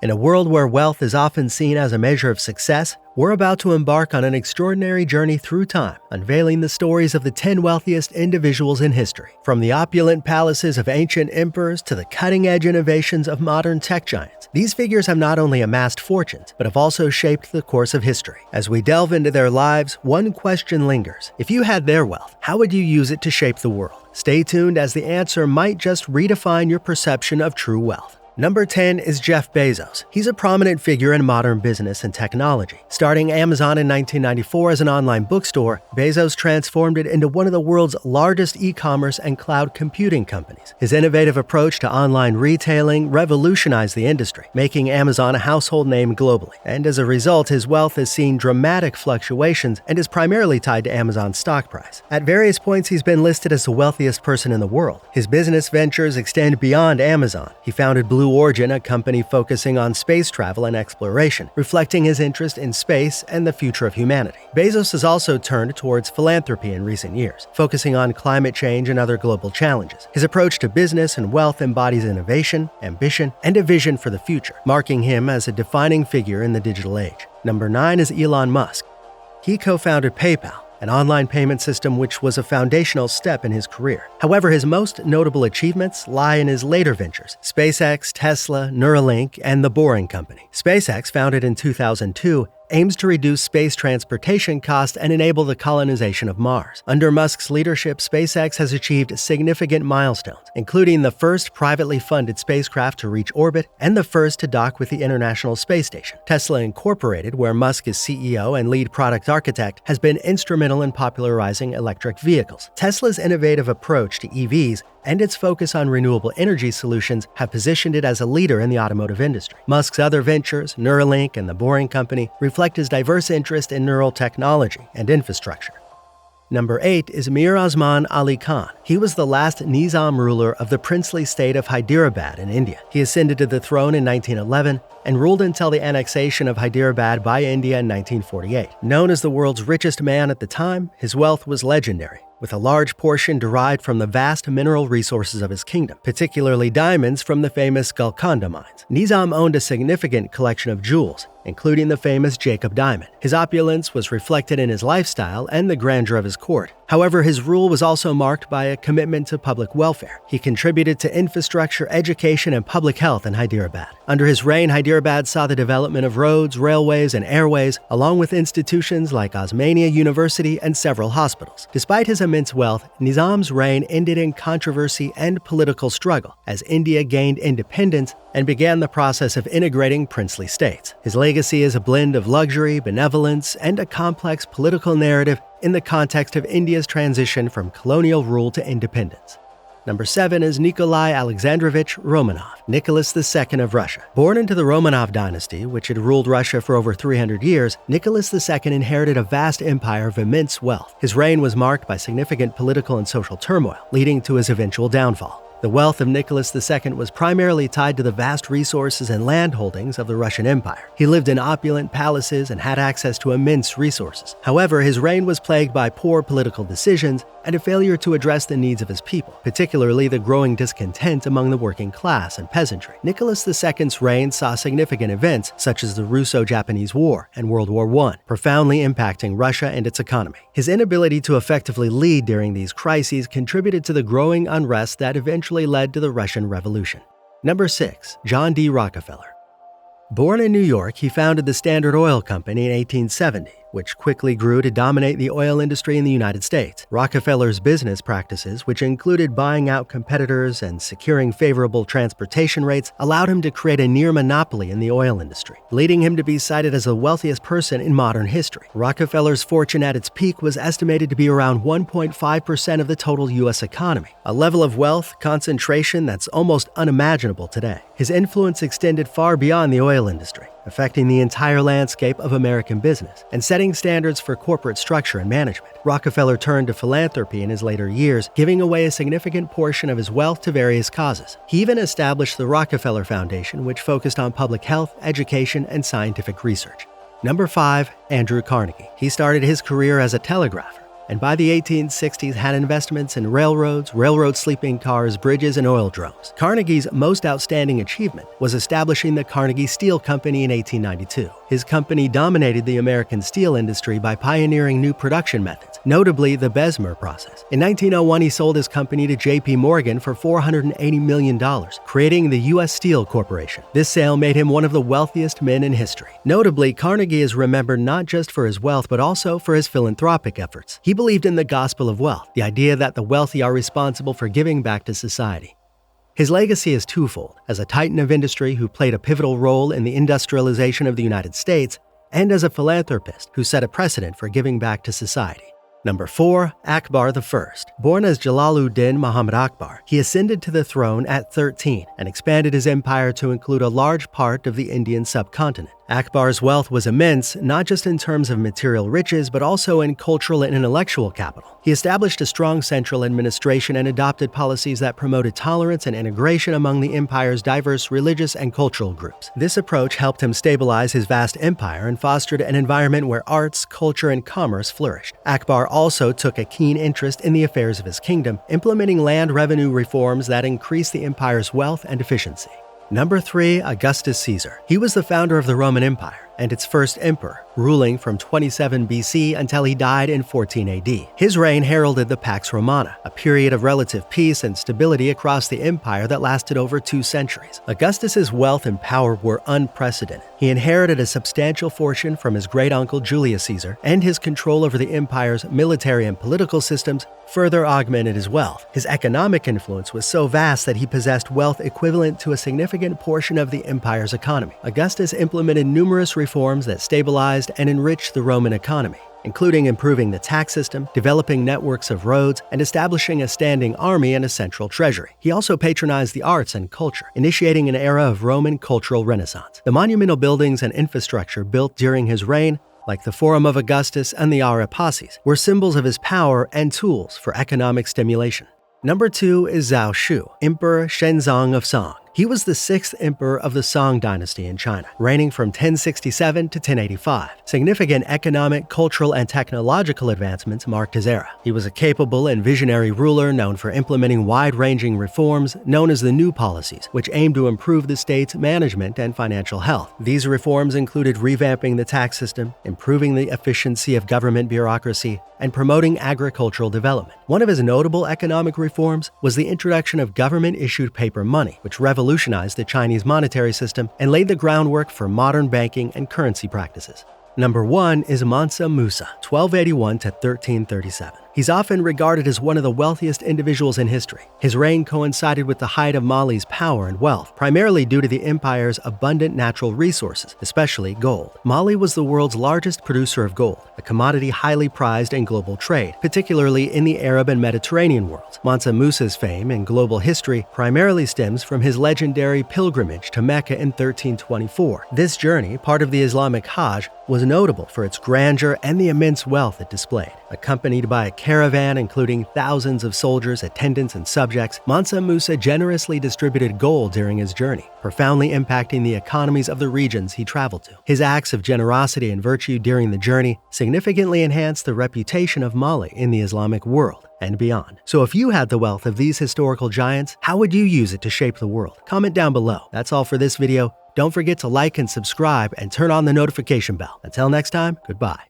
In a world where wealth is often seen as a measure of success, we're about to embark on an extraordinary journey through time, unveiling the stories of the 10 wealthiest individuals in history. From the opulent palaces of ancient emperors to the cutting-edge innovations of modern tech giants, these figures have not only amassed fortunes, but have also shaped the course of history. As we delve into their lives, one question lingers. If you had their wealth, how would you use it to shape the world? Stay tuned, as the answer might just redefine your perception of true wealth. Number 10 is Jeff Bezos. He's a prominent figure in modern business and technology. Starting Amazon in 1994 as an online bookstore, Bezos transformed it into one of the world's largest e-commerce and cloud computing companies. His innovative approach to online retailing revolutionized the industry, making Amazon a household name globally. And as a result, his wealth has seen dramatic fluctuations and is primarily tied to Amazon's stock price. At various points, he's been listed as the wealthiest person in the world. His business ventures extend beyond Amazon. He founded Blue Origin, a company focusing on space travel and exploration, reflecting his interest in space and the future of humanity. Bezos has also turned towards philanthropy in recent years, focusing on climate change and other global challenges. His approach to business and wealth embodies innovation, ambition, and a vision for the future, marking him as a defining figure in the digital age. Number 9 is Elon Musk. He co-founded PayPal, an online payment system which was a foundational step in his career. However, his most notable achievements lie in his later ventures: SpaceX, Tesla, Neuralink, and the Boring Company. SpaceX, founded in 2002, aims to reduce space transportation costs and enable the colonization of Mars. Under Musk's leadership, SpaceX has achieved significant milestones, including the first privately funded spacecraft to reach orbit and the first to dock with the International Space Station. Tesla Incorporated, where Musk is CEO and lead product architect, has been instrumental in popularizing electric vehicles. Tesla's innovative approach to EVs and its focus on renewable energy solutions have positioned it as a leader in the automotive industry. Musk's other ventures, Neuralink and the Boring Company, reflect his diverse interest in neural technology and infrastructure. Number 8 is Mir Osman Ali Khan. He was the last Nizam ruler of the princely state of Hyderabad in India. He ascended to the throne in 1911 and ruled until the annexation of Hyderabad by India in 1948. Known as the world's richest man at the time, his wealth was legendary, with a large portion derived from the vast mineral resources of his kingdom, particularly diamonds from the famous Golconda mines. Nizam owned a significant collection of jewels, including the famous Jacob diamond. His opulence was reflected in his lifestyle and the grandeur of his court. However, his rule was also marked by a commitment to public welfare. He contributed to infrastructure, education, and public health in Hyderabad. Under his reign, Hyderabad saw the development of roads, railways, and airways, along with institutions like Osmania University and several hospitals. Despite his immense wealth, Nizam's reign ended in controversy and political struggle as India gained independence and began the process of integrating princely states. His legacy is a blend of luxury, benevolence, and a complex political narrative in the context of India's transition from colonial rule to independence. Number 7 is Nikolai Alexandrovich Romanov, Nicholas II of Russia. Born into the Romanov dynasty, which had ruled Russia for over 300 years, Nicholas II inherited a vast empire of immense wealth. His reign was marked by significant political and social turmoil, leading to his eventual downfall. The wealth of Nicholas II was primarily tied to the vast resources and land holdings of the Russian Empire. He lived in opulent palaces and had access to immense resources. However, his reign was plagued by poor political decisions and a failure to address the needs of his people, particularly the growing discontent among the working class and peasantry. Nicholas II's reign saw significant events such as the Russo-Japanese War and World War I, profoundly impacting Russia and its economy. His inability to effectively lead during these crises contributed to the growing unrest that eventually led to the Russian Revolution. Number 6. John D. Rockefeller. Born in New York, he founded the Standard Oil Company in 1870, which quickly grew to dominate the oil industry in the United States. Rockefeller's business practices, which included buying out competitors and securing favorable transportation rates, allowed him to create a near monopoly in the oil industry, leading him to be cited as the wealthiest person in modern history. Rockefeller's fortune at its peak was estimated to be around 1.5% of the total U.S. economy, a level of wealth concentration that's almost unimaginable today. His influence extended far beyond the oil industry, affecting the entire landscape of American business and setting standards for corporate structure and management. Rockefeller turned to philanthropy in his later years, giving away a significant portion of his wealth to various causes. He even established the Rockefeller Foundation, which focused on public health, education, and scientific research. Number 5. Andrew Carnegie. He started his career as a telegrapher, and by the 1860s had investments in railroads, railroad sleeping cars, bridges, and oil drums. Carnegie's most outstanding achievement was establishing the Carnegie Steel Company in 1892. His company dominated the American steel industry by pioneering new production methods, notably the Bessemer process. In 1901, he sold his company to J.P. Morgan for $480 million, creating the U.S. Steel Corporation. This sale made him one of the wealthiest men in history. Notably, Carnegie is remembered not just for his wealth, but also for his philanthropic efforts. He believed in the gospel of wealth, the idea that the wealthy are responsible for giving back to society. His legacy is twofold: as a titan of industry who played a pivotal role in the industrialization of the United States, and as a philanthropist who set a precedent for giving back to society. Number 4. Akbar I. Born as Jalaluddin Muhammad Akbar, he ascended to the throne at 13 and expanded his empire to include a large part of the Indian subcontinent. Akbar's wealth was immense, not just in terms of material riches, but also in cultural and intellectual capital. He established a strong central administration and adopted policies that promoted tolerance and integration among the empire's diverse religious and cultural groups. This approach helped him stabilize his vast empire and fostered an environment where arts, culture, and commerce flourished. Akbar also took a keen interest in the affairs of his kingdom, implementing land revenue reforms that increased the empire's wealth and efficiency. Number 3. Augustus Caesar. He was the founder of the Roman Empire and its first emperor, ruling from 27 BC until he died in 14 AD. His reign heralded the Pax Romana, a period of relative peace and stability across the empire that lasted over 2 centuries. Augustus's wealth and power were unprecedented. He inherited a substantial fortune from his great-uncle Julius Caesar, and his control over the empire's military and political systems further augmented his wealth. His economic influence was so vast that he possessed wealth equivalent to a significant portion of the empire's economy. Augustus implemented numerous reforms that stabilized and enriched the Roman economy, including improving the tax system, developing networks of roads, and establishing a standing army and a central treasury. He also patronized the arts and culture, initiating an era of Roman cultural renaissance. The monumental buildings and infrastructure built during his reign, like the Forum of Augustus and the Areopagus, were symbols of his power and tools for economic stimulation. Number 2 is Zhao Shu, Emperor Shenzong of Song. He was the 6th emperor of the Song dynasty in China, reigning from 1067 to 1085. Significant economic, cultural, and technological advancements marked his era. He was a capable and visionary ruler known for implementing wide-ranging reforms known as the New Policies, which aimed to improve the state's management and financial health. These reforms included revamping the tax system, improving the efficiency of government bureaucracy, and promoting agricultural development. One of his notable economic reforms was the introduction of government-issued paper money, which revolutionized the Chinese monetary system and laid the groundwork for modern banking and currency practices. Number 1 is Mansa Musa, 1281 to 1337. He's often regarded as one of the wealthiest individuals in history. His reign coincided with the height of Mali's power and wealth, primarily due to the empire's abundant natural resources, especially gold. Mali was the world's largest producer of gold, a commodity highly prized in global trade, particularly in the Arab and Mediterranean worlds. Mansa Musa's fame in global history primarily stems from his legendary pilgrimage to Mecca in 1324. This journey, part of the Islamic Hajj, was notable for its grandeur and the immense wealth it displayed. Accompanied by a caravan including thousands of soldiers, attendants, and subjects, Mansa Musa generously distributed gold during his journey, profoundly impacting the economies of the regions he traveled to. His acts of generosity and virtue during the journey significantly enhanced the reputation of Mali in the Islamic world and beyond. So if you had the wealth of these historical giants, how would you use it to shape the world? Comment down below. That's all for this video. Don't forget to like and subscribe and turn on the notification bell. Until next time, goodbye.